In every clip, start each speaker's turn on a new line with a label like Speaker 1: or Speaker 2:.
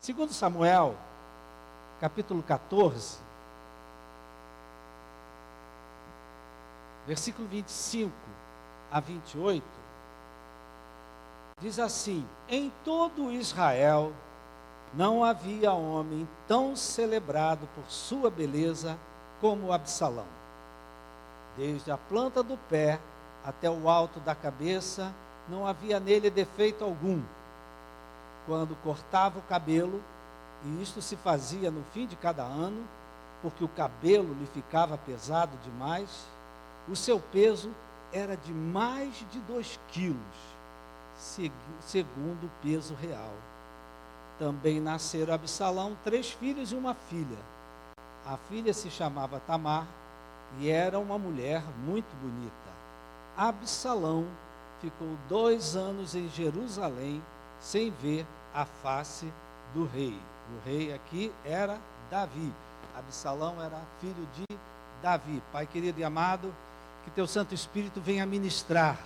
Speaker 1: Segundo Samuel, capítulo 14, versículo 25 a 28, diz assim: em todo Israel não havia homem tão celebrado por sua beleza como Absalão. Desde a planta do pé até o alto da cabeça, não havia nele defeito algum. Quando cortava o cabelo, e isto se fazia no fim de cada ano, porque o cabelo lhe ficava pesado demais, o seu peso era de mais de 2 quilos, segundo o peso real. Também nasceram a Absalão 3 filhos e uma filha. A filha se chamava Tamar e era uma mulher muito bonita. Absalão ficou 2 anos em Jerusalém sem ver a face do rei. O rei aqui era Davi. Absalão era filho de Davi. Pai querido e amado, que teu Santo Espírito venha ministrar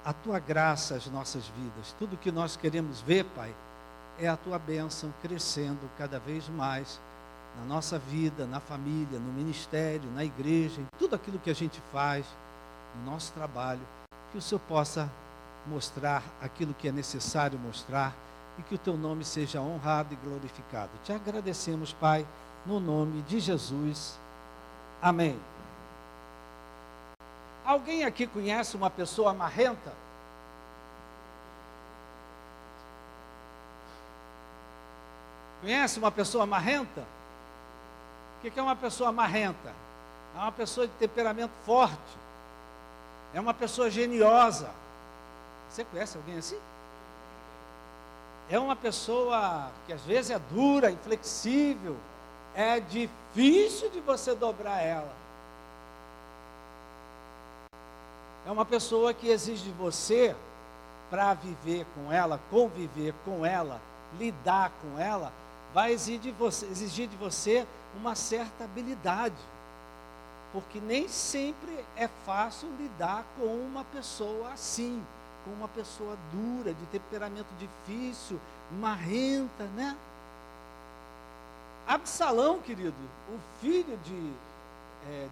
Speaker 1: a tua graça às nossas vidas. Tudo que nós queremos ver, Pai, é a tua bênção crescendo cada vez mais na nossa vida, na família, no ministério, na igreja, em tudo aquilo que a gente faz, no nosso trabalho, que o Senhor possa mostrar aquilo que é necessário mostrar e que o teu nome seja honrado e glorificado. Te agradecemos, Pai, no nome de Jesus. Amém. Alguém aqui conhece uma pessoa marrenta? Conhece uma pessoa marrenta? O que é uma pessoa marrenta? É uma pessoa de temperamento forte. É uma pessoa geniosa. Você conhece alguém assim? É uma pessoa que às vezes é dura, inflexível. É difícil de você dobrar ela. É uma pessoa que exige de você, para viver com ela, conviver com ela, lidar com ela, vai exigir de você uma certa habilidade. Porque nem sempre é fácil lidar com uma pessoa assim, com uma pessoa dura, de temperamento difícil, marrenta, né? Absalão, querido, o filho de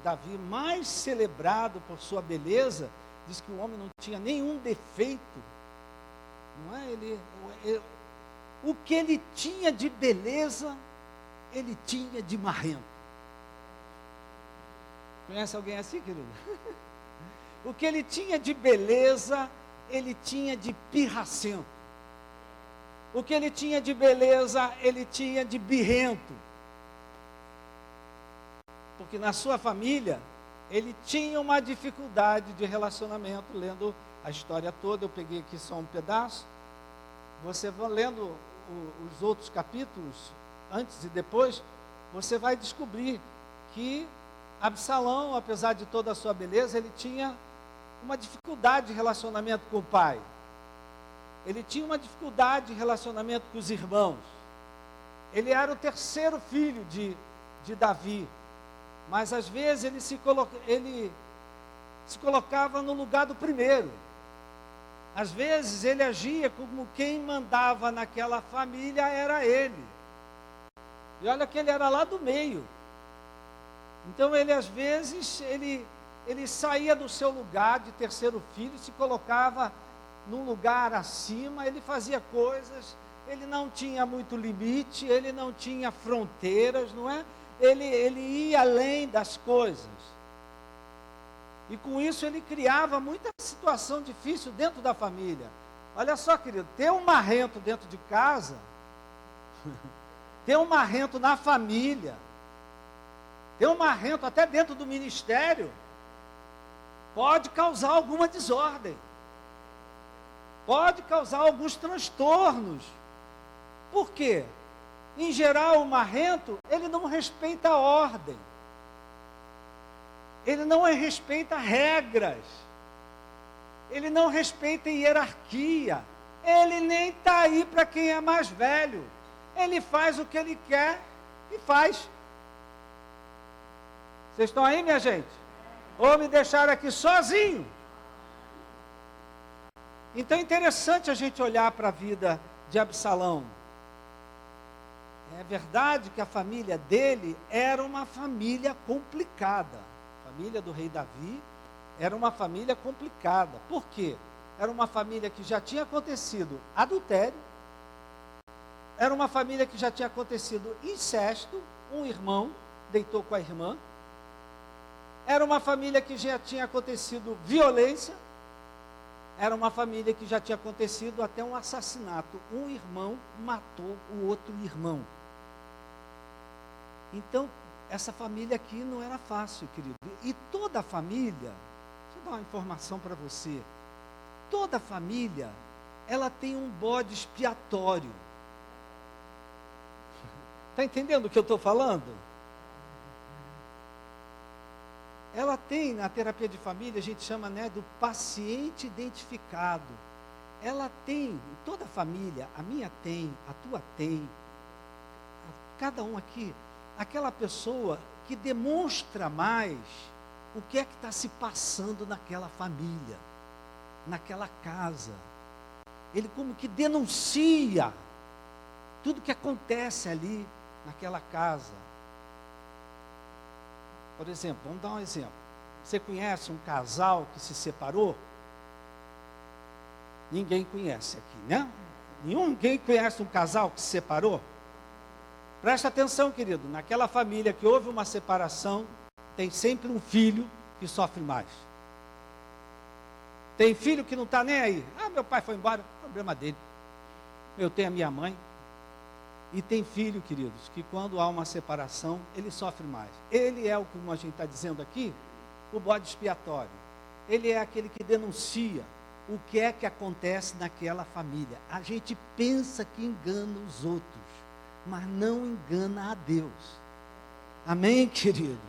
Speaker 1: Davi, mais celebrado por sua beleza, diz que o homem não tinha nenhum defeito, não é? O que ele tinha de beleza, ele tinha de marrento. Conhece alguém assim, querido? O que ele tinha de beleza, ele tinha de pirracento. O que ele tinha de beleza, ele tinha de birrento. Porque na sua família, ele tinha uma dificuldade de relacionamento. Lendo a história toda, eu peguei aqui só um pedaço. Você vai lendo os outros capítulos, antes e depois, você vai descobrir que Absalão, apesar de toda a sua beleza, ele tinha uma dificuldade de relacionamento com o pai. Ele tinha uma dificuldade de relacionamento com os irmãos. Ele era o 3º filho de Davi. Mas às vezes ele se colocava no lugar do primeiro. Às vezes ele agia como quem mandava naquela família era ele. E olha que ele era lá do meio. Então ele às vezes, ele saía do seu lugar de 3º filho, se colocava num lugar acima, ele fazia coisas, ele não tinha muito limite, ele não tinha fronteiras, não é? Ele ia além das coisas. E com isso ele criava muita situação difícil dentro da família. Olha só, querido, ter um marrento dentro de casa, ter um marrento na família, ter um marrento até dentro do ministério, pode causar alguma desordem. Pode causar alguns transtornos. Por quê? Em geral, o marrento, ele não respeita a ordem. Ele não respeita regras. Ele não respeita hierarquia. Ele nem está aí para quem é mais velho. Ele faz o que ele quer e faz. Vocês estão aí, minha gente? Ou me deixaram aqui sozinho? Então é interessante a gente olhar para a vida de Absalão. verdade que a família dele era uma família complicada. A família do rei Davi era uma família complicada. Por quê? Era uma família que já tinha acontecido adultério, era uma família que já tinha acontecido incesto, um irmão deitou com a irmã, era uma família que já tinha acontecido violência, era uma família que já tinha acontecido até um assassinato. Um irmão matou o outro irmão. Então, essa família aqui não era fácil, querido. E toda família, deixa eu dar uma informação para você. Toda família, ela tem um bode expiatório. Está entendendo o que eu estou falando? Ela tem, na terapia de família, a gente chama, né, do paciente identificado. Ela tem, toda família, a minha tem, a tua tem, cada um aqui, aquela pessoa que demonstra mais o que é que está se passando naquela família, naquela casa. Ele como que denuncia tudo que acontece ali naquela casa. Por exemplo, vamos dar um exemplo. Você conhece um casal que se separou? Ninguém conhece aqui, né? Ninguém conhece um casal que se separou? Presta atenção, querido. Naquela família que houve uma separação, tem sempre um filho que sofre mais. Tem filho que não está nem aí. Ah, meu pai foi embora, problema dele. Eu tenho a minha mãe. E tem filho, queridos, que quando há uma separação, ele sofre mais. Ele é o que a gente está dizendo aqui, o bode expiatório. Ele é aquele que denuncia o que é que acontece naquela família. A gente pensa que engana os outros, mas não engana a Deus. Amém, querido?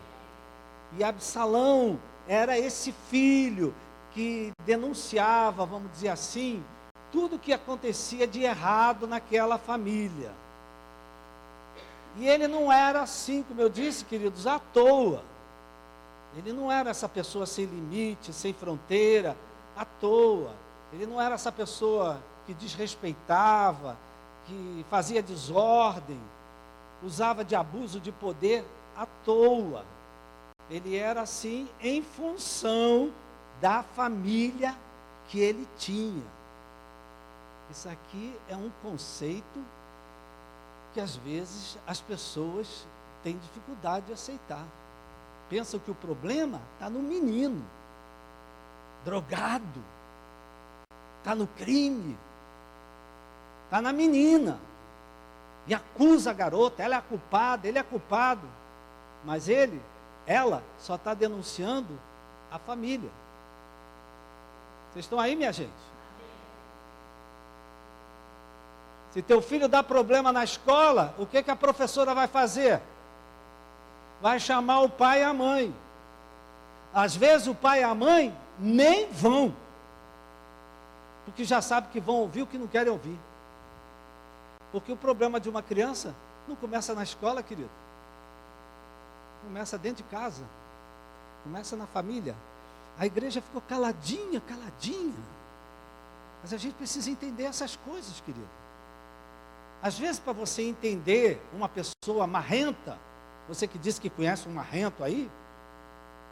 Speaker 1: E Absalão era esse filho que denunciava, vamos dizer assim, tudo que acontecia de errado naquela família. E ele não era assim, como eu disse, queridos, à toa. Ele não era essa pessoa sem limite, sem fronteira, à toa. Ele não era essa pessoa que desrespeitava, que fazia desordem, usava de abuso de poder à toa. Ele era assim em função da família que ele tinha. Isso aqui é um conceito que às vezes as pessoas têm dificuldade de aceitar. Pensam que o problema está no menino, drogado, está no crime, está na menina, e acusa a garota, ela é a culpada, ele é culpado, mas ela só está denunciando a família. Vocês estão aí, minha gente? Se teu filho dá problema na escola, o que a professora vai fazer? Vai chamar o pai e a mãe. Às vezes o pai e a mãe nem vão, porque já sabe que vão ouvir o que não querem ouvir. Porque o problema de uma criança não começa na escola, querido. Começa dentro de casa. Começa na família. A igreja ficou caladinha. Mas a gente precisa entender essas coisas, querido. Às vezes, para você entender uma pessoa marrenta, você que diz que conhece um marrento aí,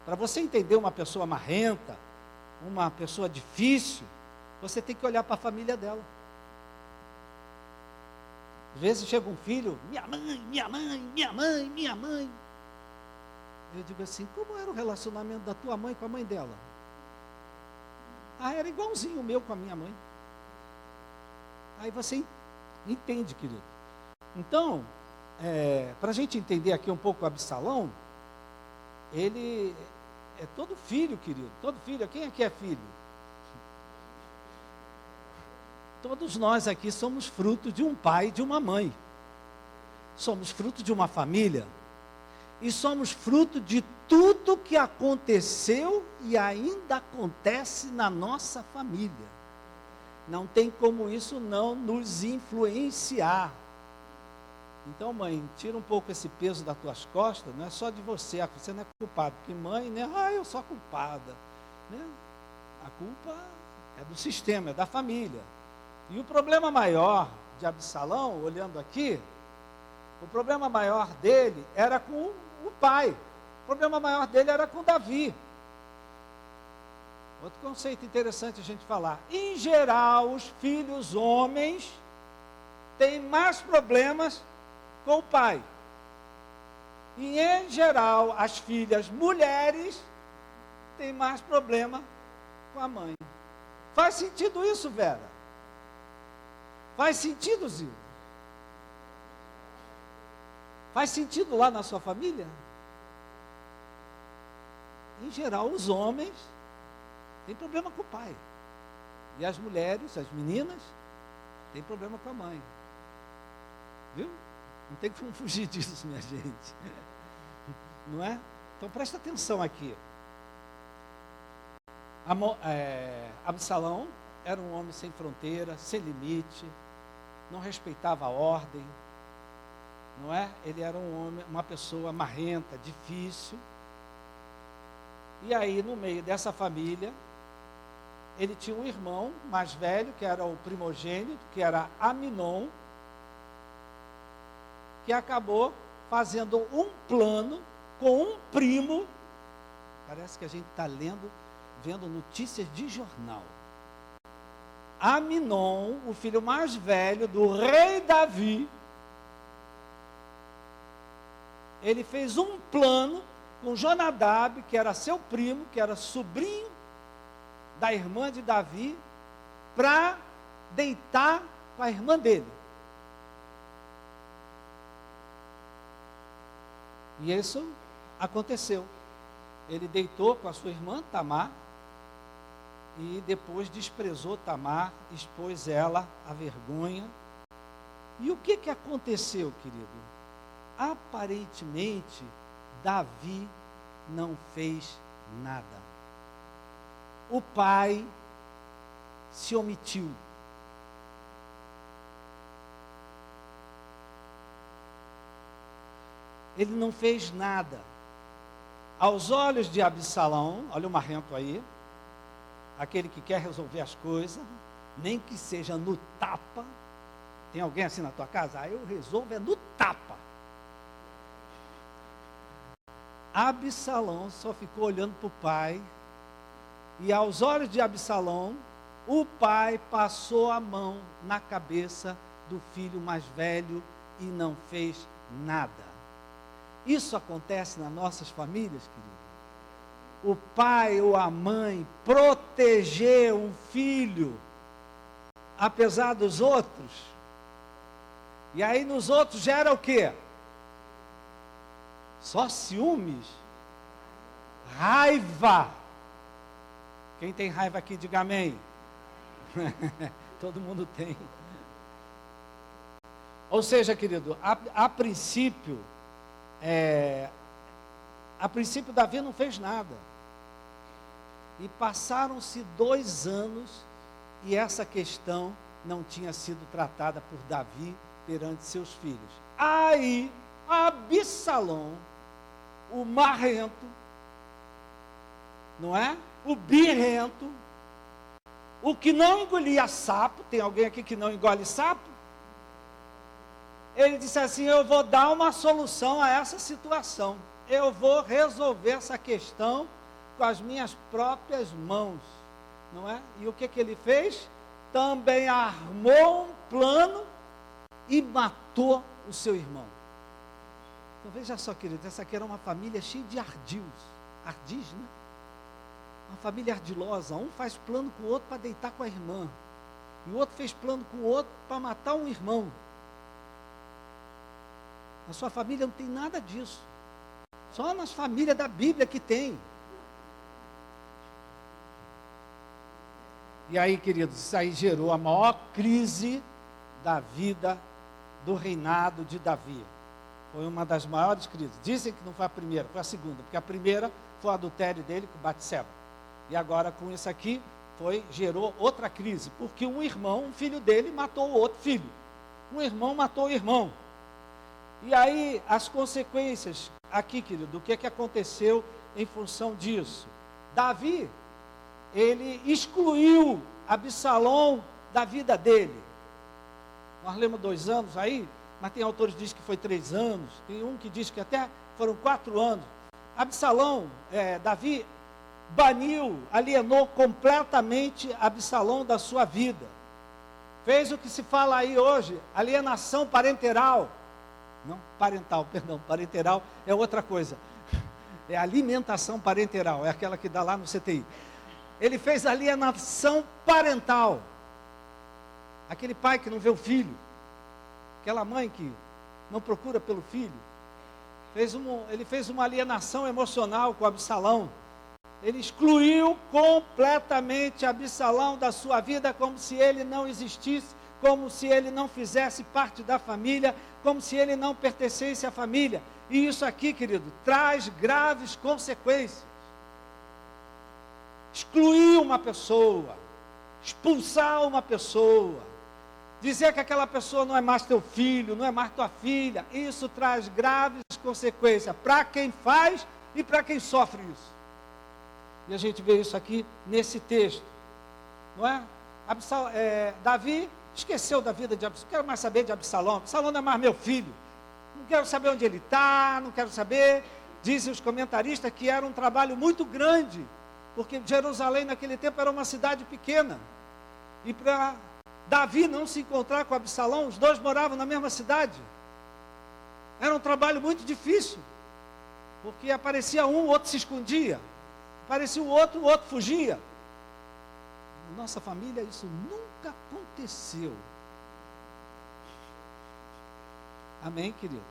Speaker 1: para você entender uma pessoa marrenta, uma pessoa difícil, você tem que olhar para a família dela. Às vezes chega um filho, minha mãe. Eu digo assim, como era o relacionamento da tua mãe com a mãe dela? Ah, era igualzinho o meu com a minha mãe. Aí você entende, querido. Então, para a gente entender aqui um pouco o Absalão, ele é todo filho, querido. Todo filho. Quem aqui é filho? Todos nós aqui somos fruto de um pai e de uma mãe. Somos fruto de uma família. E somos fruto de tudo que aconteceu e ainda acontece na nossa família. Não tem como isso não nos influenciar. Então, mãe, tira um pouco esse peso das tuas costas, não é só de você, você não é culpado, porque mãe, né, eu sou a culpada, né? A culpa é do sistema, é da família. E o problema maior de Absalão, olhando aqui, O problema maior dele era com o pai. O problema maior dele era com Davi. Outro conceito interessante a gente falar. Em geral, os filhos homens têm mais problemas com o pai. E, em geral, as filhas mulheres têm mais problema com a mãe. Faz sentido isso, Vera? Faz sentido, Zil? Faz sentido lá na sua família? Em geral, os homens têm problema com o pai. E as mulheres, as meninas, têm problema com a mãe. Viu? Não tem como fugir disso, minha gente. Não é? Então presta atenção aqui. Absalão era um homem sem fronteira, sem limite, não respeitava a ordem, não é? Ele era um homem, uma pessoa marrenta, difícil. E aí, no meio dessa família, ele tinha um irmão mais velho, que era o primogênito, que era Aminon, que acabou fazendo um plano com um primo. Parece que a gente está vendo notícias de jornal. Aminon, o filho mais velho do rei Davi, ele fez um plano com Jonadab, que era seu primo, que era sobrinho da irmã de Davi, para deitar com a irmã dele. E isso aconteceu. Ele deitou com a sua irmã Tamar e depois desprezou Tamar, expôs ela à vergonha. E o que aconteceu, querido? Aparentemente, Davi não fez nada. O pai se omitiu. Ele não fez nada. Aos olhos de Absalão, olha o marrento aí, aquele que quer resolver as coisas, nem que seja no tapa. Tem alguém assim na tua casa? Eu resolvo é no tapa. Absalão só ficou olhando para o pai, e aos olhos de Absalão, o pai passou a mão na cabeça do filho mais velho e não fez nada. Isso acontece nas nossas famílias, querido. O pai ou a mãe proteger um filho, apesar dos outros, e aí nos outros gera o quê? Só ciúmes, raiva. Quem tem raiva aqui, diga amém. Todo mundo tem. Ou seja, querido, a princípio Davi não fez nada. E passaram-se 2 anos e essa questão não tinha sido tratada por Davi perante seus filhos. Aí, Absalão, o marrento, não é? O birrento, o que não engolia sapo. Tem alguém aqui que não engole sapo? Ele disse assim: eu vou dar uma solução a essa situação. Eu vou resolver essa questão com as minhas próprias mãos, não é? E o que ele fez? Também armou um plano e matou o seu irmão. Então veja só, querido, essa aqui era uma família cheia de ardis, né? Uma família ardilosa. Um faz plano com o outro para deitar com a irmã, e o outro fez plano com o outro para matar um irmão. Na sua família não tem nada disso. Só nas famílias da Bíblia que tem. E aí, queridos, isso aí gerou a maior crise da vida do reinado de Davi. Foi uma das maiores crises. Dizem que não foi a primeira, foi a segunda, porque a primeira foi o adultério dele com Batseba. E agora com isso aqui, gerou outra crise, porque um filho dele matou o outro filho. Um irmão matou o irmão. E aí, as consequências aqui, querido, do que aconteceu em função disso? Davi, ele excluiu Absalão da vida dele. Nós lemos 2 anos aí, mas tem autores que dizem que foi 3 anos, tem um que diz que até foram 4 anos. Absalão, Davi baniu, alienou completamente Absalão da sua vida. Fez o que se fala aí hoje, alienação parental. Não, parenteral é outra coisa. É alimentação parenteral, é aquela que dá lá no CTI. Ele fez alienação parental. Aquele pai que não vê o filho, aquela mãe que não procura pelo filho, ele fez uma alienação emocional com Absalão. Ele excluiu completamente Absalão da sua vida, como se ele não existisse, como se ele não fizesse parte da família, como se ele não pertencesse à família. E isso aqui, querido, traz graves consequências. Excluir uma pessoa, expulsar uma pessoa, dizer que aquela pessoa não é mais teu filho, não é mais tua filha, isso traz graves consequências para quem faz e para quem sofre isso. E a gente vê isso aqui nesse texto, não é? Davi esqueceu da vida de Absalão, não quero mais saber de Absalão, Absalão não é mais meu filho, não quero saber onde ele está, não quero saber. Dizem os comentaristas que era um trabalho muito grande, porque Jerusalém naquele tempo era uma cidade pequena, e para Davi não se encontrar com Absalão, os dois moravam na mesma cidade, era um trabalho muito difícil, porque aparecia um, o outro se escondia, aparecia o outro fugia. Na nossa família isso nunca aconteceu. Amém, querido?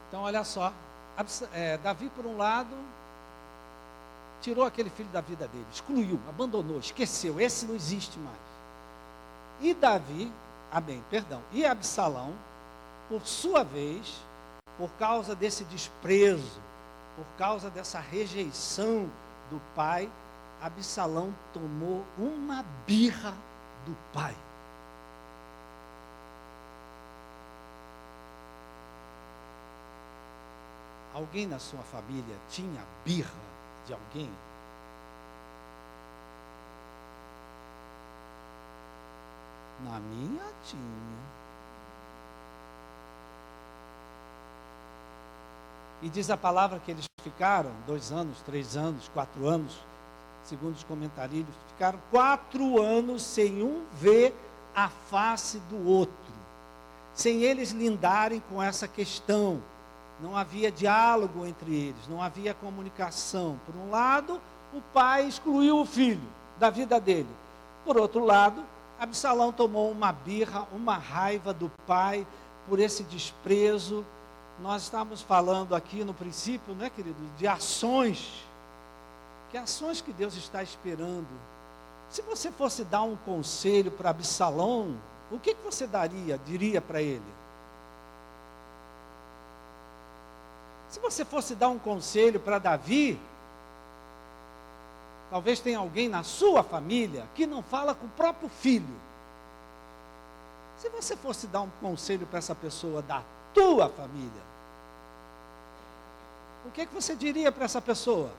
Speaker 1: Então olha só, Davi por um lado, tirou aquele filho da vida dele, excluiu, abandonou, esqueceu, esse não existe mais. E Absalão, por sua vez, por causa desse desprezo, por causa dessa rejeição do pai, Absalão tomou uma birra do pai. Alguém na sua família tinha birra de alguém? Na minha tinha. E diz a palavra que eles ficaram 2 anos, 3 anos, 4 anos, segundo os comentaristas, ficaram 4 anos sem um ver a face do outro, sem eles lidarem com essa questão. Não havia diálogo entre eles, não havia comunicação. Por um lado, o pai excluiu o filho da vida dele. Por outro lado, Absalão tomou uma birra, uma raiva do pai por esse desprezo. Nós estamos falando aqui no princípio, né, querido, de ações. Que ações que Deus está esperando. Se você fosse dar um conselho para Absalão, o que você diria para ele? Se você fosse dar um conselho para Davi, talvez tenha alguém na sua família que não fala com o próprio filho. Se você fosse dar um conselho para essa pessoa da tua família, o que você diria para essa pessoa?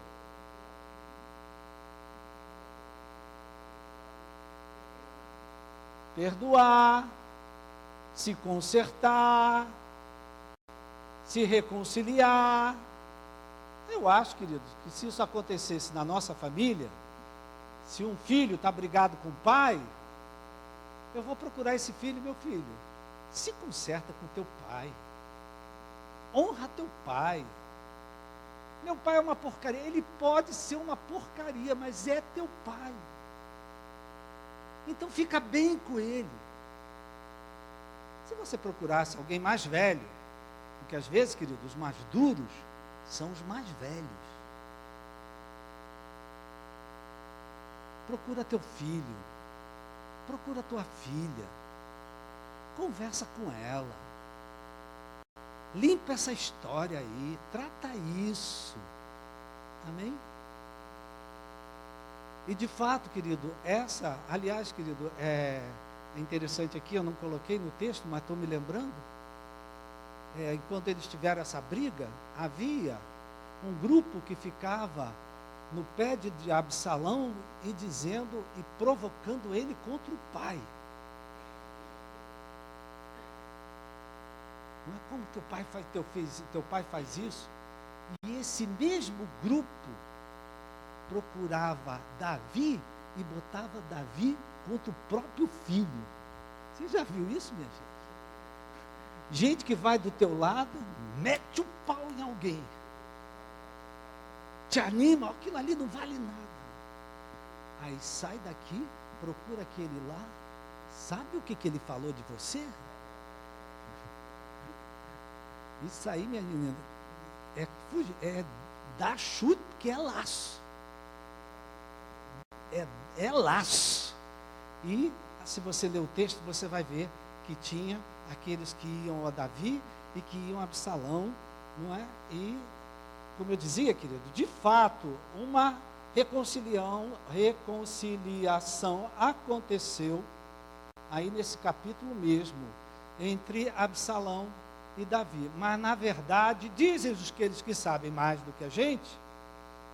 Speaker 1: Perdoar, se consertar, se reconciliar. Eu acho, queridos, que se isso acontecesse na nossa família, se um filho está brigado com o pai, eu vou procurar esse filho, meu filho, se conserta com teu pai, honra teu pai. Meu pai é uma porcaria, ele pode ser uma porcaria, mas é teu pai. Então fica bem com ele. Se você procurasse alguém mais velho, porque às vezes, queridos, os mais duros são os mais velhos. Procura teu filho, procura tua filha, conversa com ela, limpa essa história aí, trata isso. Amém? E de fato, querido, querido, é interessante aqui, eu não coloquei no texto, mas estou me lembrando, enquanto eles tiveram essa briga, havia um grupo que ficava no pé de Absalão e dizendo e provocando ele contra o pai. Não é como teu pai faz isso? E esse mesmo grupo procurava Davi e botava Davi contra o próprio filho. Você já viu isso, minha gente? Gente que vai do teu lado, mete o pau em alguém. Te anima, aquilo ali não vale nada. Aí sai daqui, procura aquele lá. Sabe o que ele falou de você? Isso aí, minha menina, é dar chute, porque é laço. É laço. E se você ler o texto, você vai ver que tinha aqueles que iam a Davi e que iam a Absalão, não é? E, como eu dizia, querido, de fato, uma reconciliação aconteceu aí nesse capítulo mesmo, entre Absalão e Davi. Mas, na verdade, dizem aqueles que sabem mais do que a gente,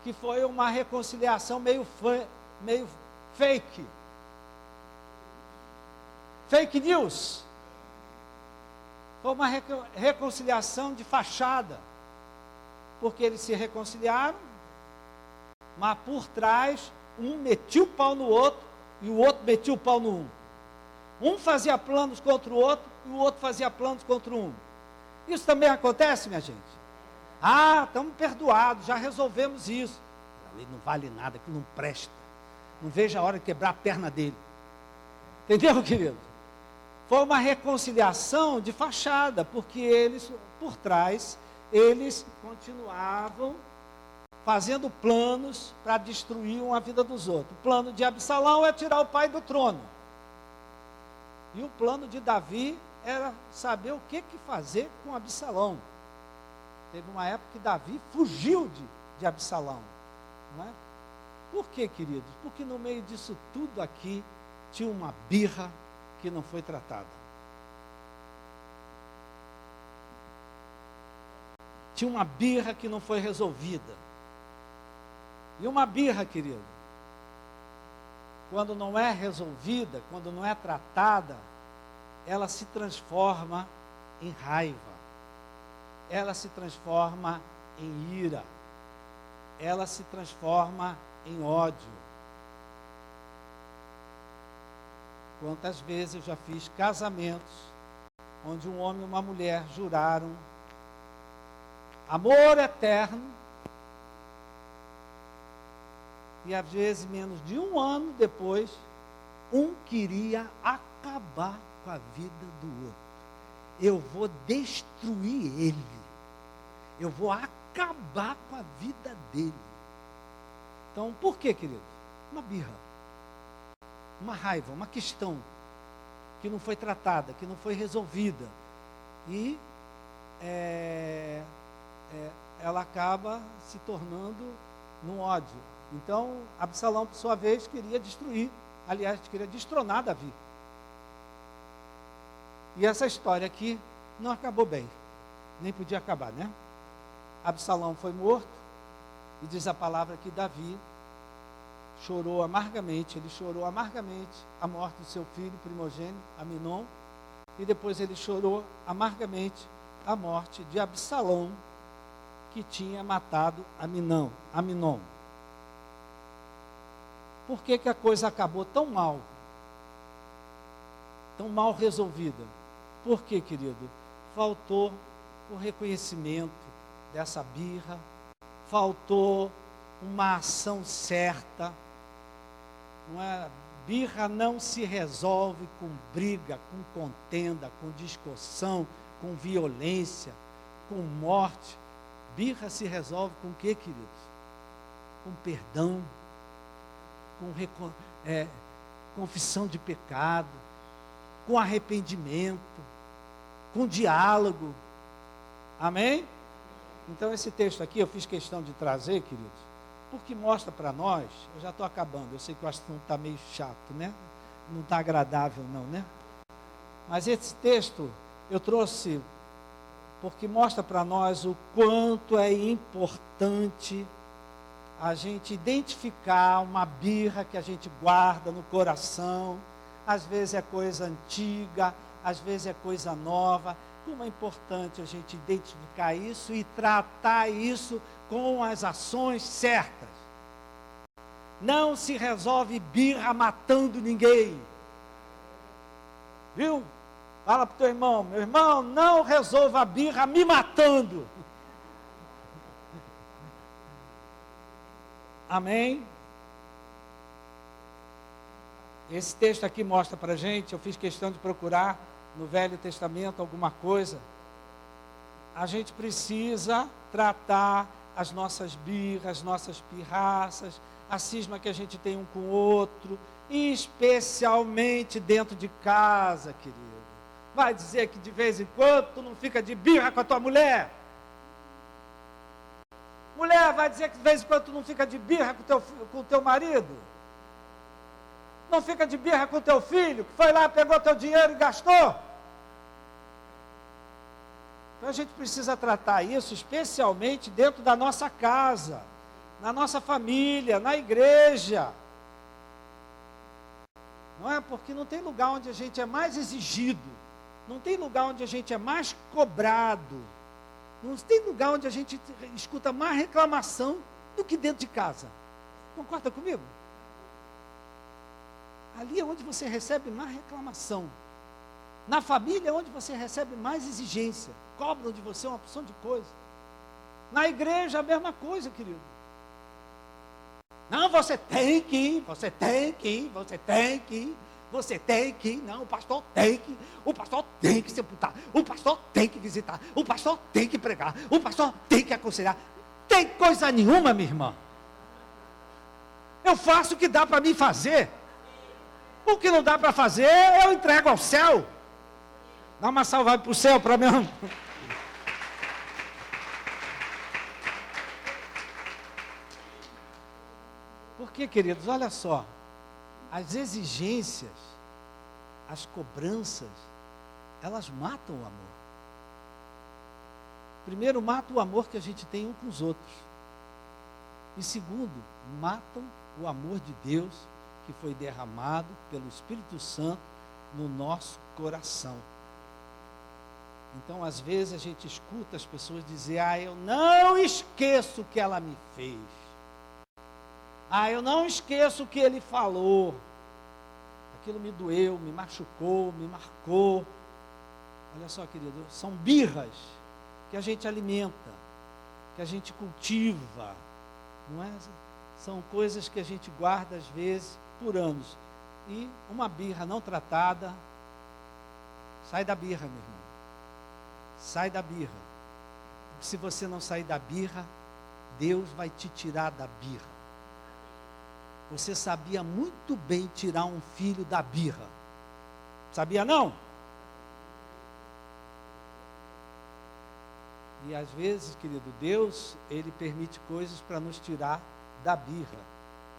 Speaker 1: que foi uma reconciliação meio fake. Fake news. Foi uma reconciliação de fachada. Porque eles se reconciliaram, mas por trás, um metia o pau no outro e o outro metia o pau no um. Um fazia planos contra o outro e o outro fazia planos contra um. Isso também acontece, minha gente? Ah, estamos perdoados, já resolvemos isso. Ele não vale nada, que não presta. Não vejo a hora de quebrar a perna dele. Entendeu, querido? Foi uma reconciliação de fachada, porque eles, por trás, eles continuavam fazendo planos para destruir a vida dos outros. O plano de Absalão é tirar o pai do trono. E o plano de Davi era saber o que fazer com Absalão. Teve uma época que Davi fugiu de Absalão. Não é? Por quê, queridos? Porque no meio disso tudo aqui tinha uma birra que não foi tratada. Tinha uma birra que não foi resolvida. E uma birra, querido, quando não é resolvida, quando não é tratada, ela se transforma em raiva. Ela se transforma em ira. Ela se transforma em ódio. Quantas vezes eu já fiz casamentos onde um homem e uma mulher juraram amor eterno e às vezes menos de um ano depois um queria acabar com a vida do outro. Eu vou destruir ele. Eu vou acabar com a vida dele. Então, por quê, querido? Uma birra. Uma raiva, uma questão que não foi tratada, que não foi resolvida. E ela acaba se tornando num ódio. Então, Absalão, por sua vez, queria destruir, aliás, queria destronar Davi. E essa história aqui não acabou bem. Nem podia acabar, né? Absalão foi morto, e diz a palavra que Davi chorou amargamente, ele chorou amargamente a morte do seu filho primogênito, Aminon, e depois ele chorou amargamente a morte de Absalão, que tinha matado Aminon. Por que a coisa acabou tão mal resolvida? Por quê, querido? Faltou o reconhecimento dessa birra, faltou uma ação certa. Não é? Birra não se resolve com briga, com contenda, com discussão, com violência, com morte. Birra se resolve com o quê, queridos? Com perdão, com confissão de pecado, com arrependimento, com diálogo. Amém? Então esse texto aqui eu fiz questão de trazer, queridos, porque mostra para nós, eu já estou acabando, eu sei que o assunto está meio chato, né? Não está agradável não, né? Mas esse texto eu trouxe porque mostra para nós o quanto é importante a gente identificar uma birra que a gente guarda no coração. Às vezes é coisa antiga, às vezes é coisa nova. Como é importante a gente identificar isso e tratar isso com as ações certas. Não se resolve birra matando ninguém. Viu? Fala para o teu irmão, meu irmão, não resolva a birra me matando. Amém? Esse texto aqui mostra para a gente, eu fiz questão de procurar no Velho Testamento alguma coisa. A gente precisa tratar as nossas birras, nossas pirraças, a cisma que a gente tem um com o outro, especialmente dentro de casa, querido. Vai dizer que de vez em quando tu não fica de birra com a tua mulher? Mulher, vai dizer que de vez em quando tu não fica de birra com o teu marido? Não fica de birra com o teu filho, que foi lá, pegou teu dinheiro e gastou? Então a gente precisa tratar isso, especialmente dentro da nossa casa, na nossa família, na igreja. Não é? Porque não tem lugar onde a gente é mais exigido, não tem lugar onde a gente é mais cobrado, não tem lugar onde a gente escuta mais reclamação do que dentro de casa. Concorda comigo? Ali é onde você recebe mais reclamação. Na família é onde você recebe mais exigência. Cobram de você uma opção de coisa. Na igreja a mesma coisa, querido. Não, você tem que ir, você tem que ir, você tem que ir, você tem que ir. Não, o pastor tem que sepultar, o pastor tem que visitar, o pastor tem que pregar, o pastor tem que aconselhar. Não tem coisa nenhuma, minha irmã. Eu faço o que dá para mim fazer. O que não dá para fazer, eu entrego ao céu. Dá uma salva para o céu para mim. Porque, queridos, olha só, as exigências, as cobranças, elas matam o amor. Primeiro, mata o amor que a gente tem um com os outros. E segundo, matam o amor de Deus que foi derramado pelo Espírito Santo no nosso coração. Então, às vezes, a gente escuta as pessoas dizer: eu não esqueço o que ela me fez. Eu não esqueço o que ele falou. Aquilo me doeu, me machucou, me marcou. Olha só, querido, são birras que a gente alimenta, que a gente cultiva, não é? São coisas que a gente guarda, às vezes, por anos. E uma birra não tratada, sai da birra, meu irmão. Sai da birra. Porque se você não sair da birra, Deus vai te tirar da birra. Você sabia muito bem tirar um filho da birra. Sabia não? E às vezes, querido, Deus, Ele permite coisas para nos tirar da birra.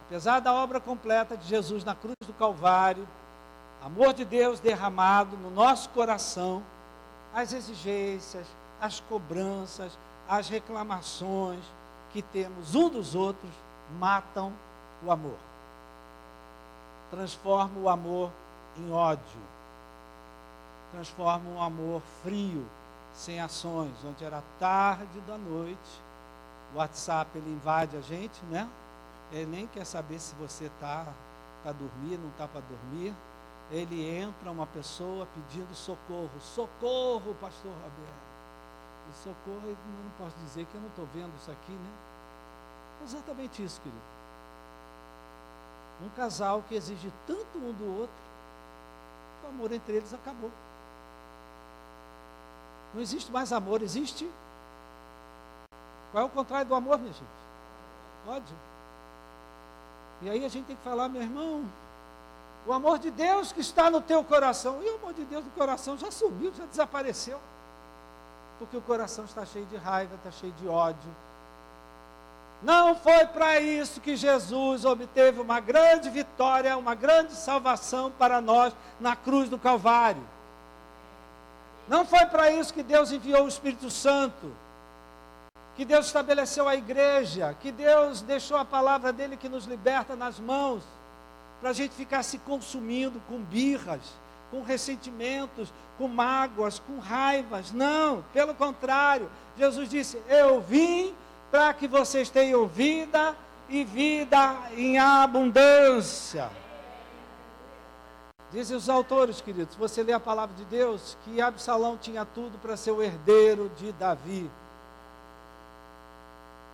Speaker 1: Apesar da obra completa de Jesus na cruz do Calvário, amor de Deus derramado no nosso coração, as exigências, as cobranças, as reclamações que temos um dos outros matam o amor. Transforma o amor em ódio. Transforma um amor frio, sem ações, onde era tarde da noite. O WhatsApp, ele invade a gente, né? Ele nem quer saber se você está para dormir, não está para dormir. Ele entra uma pessoa pedindo socorro. Socorro, pastor Roberto. E socorro, eu não posso dizer que eu não estou vendo isso aqui, né? Exatamente isso, querido. Um casal que exige tanto um do outro, que o amor entre eles acabou. Não existe mais amor, existe? Qual é o contrário do amor, minha gente? Ódio. E aí a gente tem que falar: meu irmão, o amor de Deus que está no teu coração. E o amor de Deus no coração já sumiu, já desapareceu. Porque o coração está cheio de raiva, está cheio de ódio. Não foi para isso que Jesus obteve uma grande vitória, uma grande salvação para nós na cruz do Calvário. Não foi para isso que Deus enviou o Espírito Santo, que Deus estabeleceu a igreja, que Deus deixou a palavra dele que nos liberta nas mãos, para a gente ficar se consumindo com birras, com ressentimentos, com mágoas, com raivas. Não, pelo contrário. Jesus disse: eu vim para que vocês tenham vida e vida em abundância. Dizem os autores, queridos, se você lê a palavra de Deus, que Absalão tinha tudo para ser o herdeiro de Davi.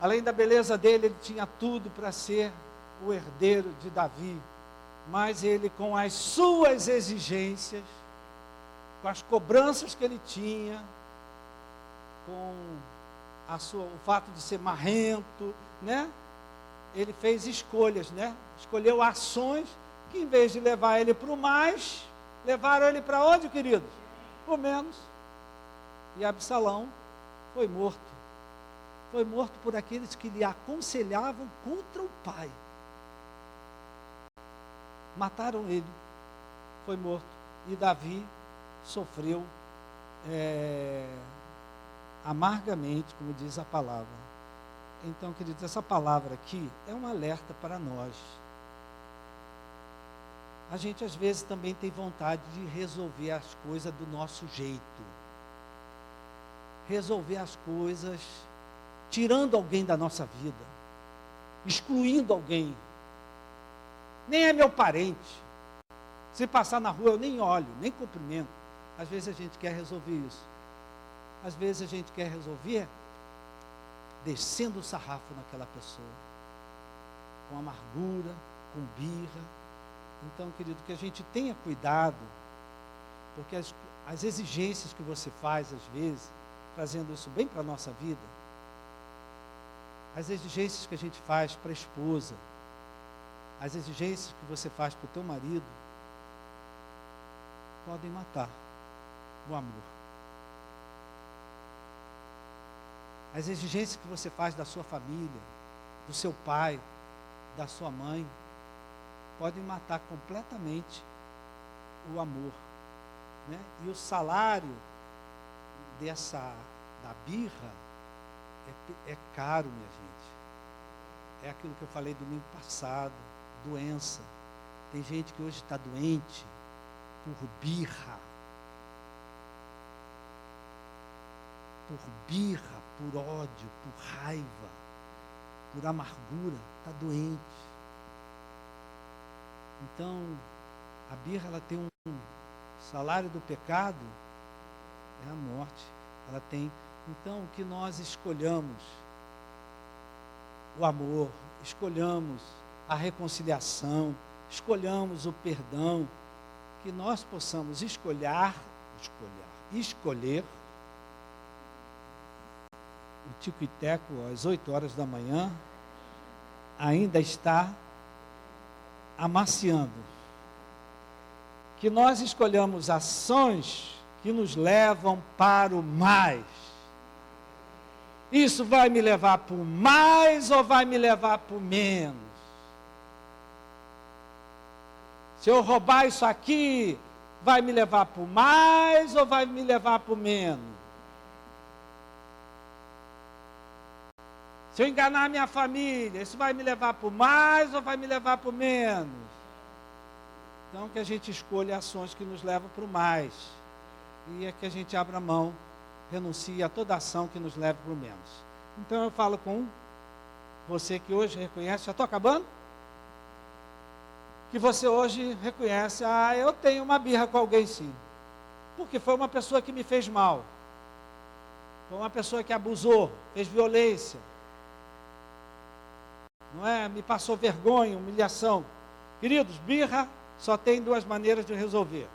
Speaker 1: Além da beleza dele, ele tinha tudo para ser o herdeiro de Davi. Mas ele, com as suas exigências, com as cobranças que ele tinha, com o fato de ser marrento, né? Ele fez escolhas, né? Escolheu ações que, em vez de levar ele para o mais, levaram ele para onde, queridos? Para o menos. E Absalão foi morto. Foi morto por aqueles que lhe aconselhavam contra o pai. Mataram ele, foi morto. E Davi sofreu amargamente, como diz a palavra. Então, queridos, essa palavra aqui é um alerta para nós. A gente às vezes também tem vontade de resolver as coisas do nosso jeito. Resolver as coisas tirando alguém da nossa vida, excluindo alguém. Nem é meu parente. Se passar na rua eu nem olho, nem cumprimento. Às vezes a gente quer resolver isso. Às vezes a gente quer resolver descendo o sarrafo naquela pessoa, com amargura, com birra. Então, querido, que a gente tenha cuidado, porque as exigências que você faz, às vezes, trazendo isso bem para a nossa vida, as exigências que a gente faz para a esposa, as exigências que você faz para o teu marido, podem matar o amor. As exigências que você faz da sua família, do seu pai, da sua mãe, podem matar completamente o amor, né? E o salário da birra é caro, minha gente. É aquilo que eu falei domingo passado, doença. Tem gente que hoje está doente por birra. Por ódio, por raiva, por amargura, está doente. Então, a birra, ela tem um salário do pecado, é a morte. Ela tem, então, que nós escolhamos o amor, escolhamos a reconciliação, escolhamos o perdão, que nós possamos escolher, o tico e teco às 8 horas da manhã, ainda está amaciando. Que nós escolhamos ações que nos levam para o mais. Isso vai me levar para o mais ou vai me levar para o menos? Se eu roubar isso aqui, vai me levar para o mais ou vai me levar para o menos? Se eu enganar a minha família, isso vai me levar para o mais ou vai me levar para o menos? Então, que a gente escolha ações que nos levam para o mais. E é que a gente abra mão, renuncie a toda ação que nos leva para o menos. Então, eu falo com você que hoje reconhece, já estou acabando? Que você hoje reconhece, eu tenho uma birra com alguém sim. Porque foi uma pessoa que me fez mal. Foi uma pessoa que abusou, fez violência. Não é? Me passou vergonha, humilhação. Queridos, birra só tem 2 maneiras de resolver.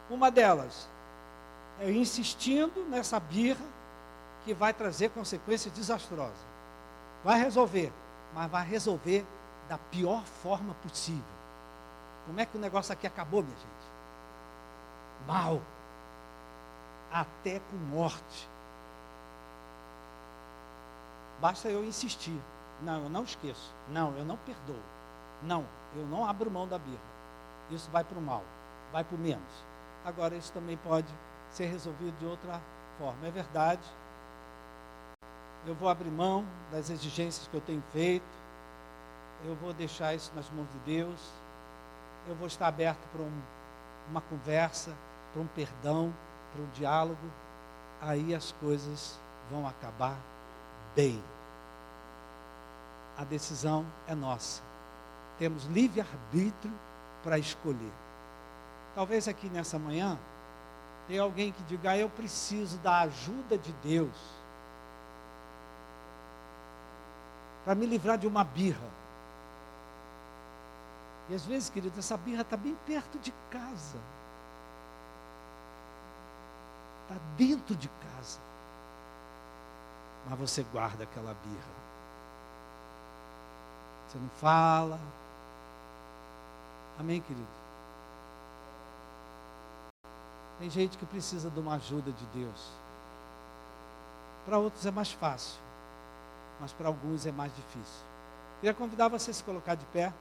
Speaker 1: Uma delas é insistindo nessa birra que vai trazer consequências desastrosas. Vai resolver, mas vai resolver da pior forma possível. Como é que o negócio aqui acabou, minha gente? Mal. Até com morte. Basta eu insistir. Não, eu não esqueço. Não, eu não perdoo. Não, eu não abro mão da birra. Isso vai para o mal, vai para o menos. Agora, isso também pode ser resolvido de outra forma. É verdade. Eu vou abrir mão das exigências que eu tenho feito. Eu vou deixar isso nas mãos de Deus. Eu vou estar aberto para uma conversa, para um perdão, para um diálogo, aí as coisas vão acabar bem. A decisão é nossa. Temos livre-arbítrio para escolher. Talvez aqui nessa manhã, tenha alguém que diga, eu preciso da ajuda de Deus para me livrar de uma birra. E às vezes, querido, essa birra está bem perto de casa. Está dentro de casa. Mas você guarda aquela birra. Você não fala. Amém, querido? Tem gente que precisa de uma ajuda de Deus. Para outros é mais fácil. Mas para alguns é mais difícil. Queria convidar você a se colocar de pé.